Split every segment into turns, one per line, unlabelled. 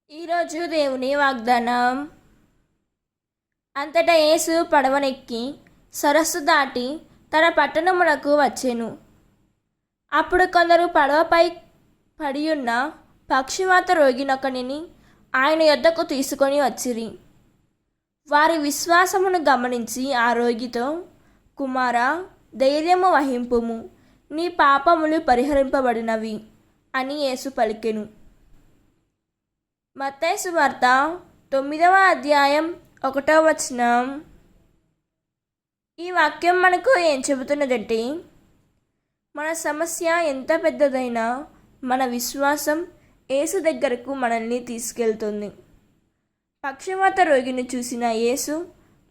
ఈరోజు దేవుని వాగ్దానం. అంతటా యేసు పడవనెక్కి సరస్సు దాటి తన పట్టణమునకు వచ్చెను. అప్పుడు కొందరు పడవపై పడియున్న పక్షవాత రోగినొకనిని ఆయన యొద్దకు తీసుకొని వచ్చిరి. వారి విశ్వాసమును గమనించి ఆ రోగితో, కుమారా, ధైర్యము వహింపుము, నీ పాపములు పరిహరింపబడినవి అని యేసు పలికెను. మత్తయి సువార్త 9వ అధ్యాయం 1వ వచనం. ఈ వాక్యం మనకు ఏం చెబుతున్నదంటే, మన సమస్య ఎంత పెద్దదైనా మన విశ్వాసం యేసు దగ్గరకు మనల్ని తీసుకెళ్తుంది. పక్షవాత రోగిని చూసిన యేసు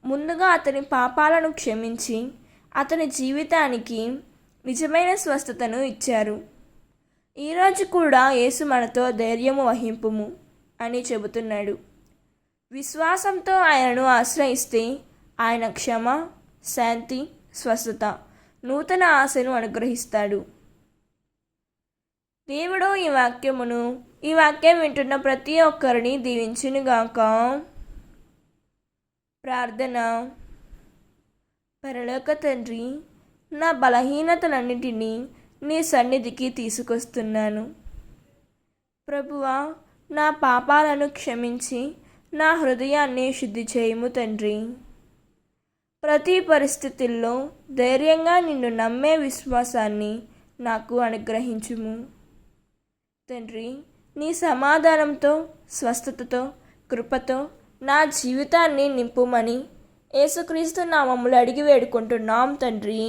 ముందుగా అతని పాపాలను క్షమించి అతని జీవితానికి నిజమైన స్వస్థతను ఇచ్చారు. ఈరోజు కూడా యేసు మనతో ధైర్యము వహింపుము అని చెబుతున్నాడు. విశ్వాసంతో ఆయనను ఆశ్రయిస్తే ఆయన క్షమ, శాంతి, స్వస్థత, నూతన ఆశను అనుగ్రహిస్తాడు. దేవుడు ఈ వాక్యం వింటున్న ప్రతి ఒక్కరిని దీవించునుగాక. ప్రార్థన. పరలోక తండ్రి, నా బలహీనతలన్నిటినీ నీ సన్నిధికి తీసుకొస్తున్నాను. ప్రభువా, నా పాపాలను క్షమించి నా హృదయాన్ని శుద్ధి చేయుము తండ్రి. ప్రతి పరిస్థితుల్లో ధైర్యంగా నిన్ను నమ్మే విశ్వాసాన్ని నాకు అనుగ్రహించుము తండ్రి. నీ సమాధానంతో, స్వస్థతతో, కృపతో నా జీవితాన్ని నింపుమని యేసుక్రీస్తు నామములో అడిగి వేడుకుంటున్నాం తండ్రి.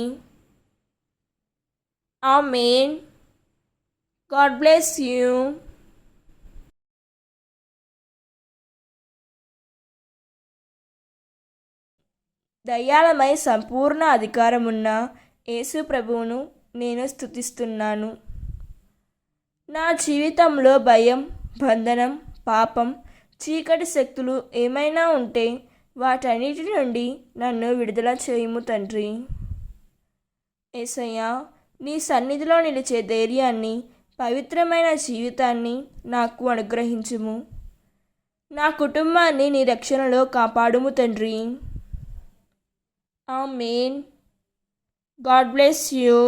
ఆమేన్. God bless you. దయాళమై సంపూర్ణ అధికారమున్న యేసు ప్రభువును నేను స్తుతిస్తున్నాను. నా జీవితంలో భయం, బంధనం, పాపం, చీకటి శక్తులు ఏమైనా ఉంటే వాటన్నిటి నుండి నన్ను విడుదల చేయుము తండ్రి. యేసయ్యా, నీ సన్నిధిలో నిలిచే ధైర్యాన్ని, పవిత్రమైన జీవితాన్ని నాకు అనుగ్రహించుము. నా కుటుంబాన్ని నీ రక్షణలో కాపాడుము తండ్రి. Amen. God bless you.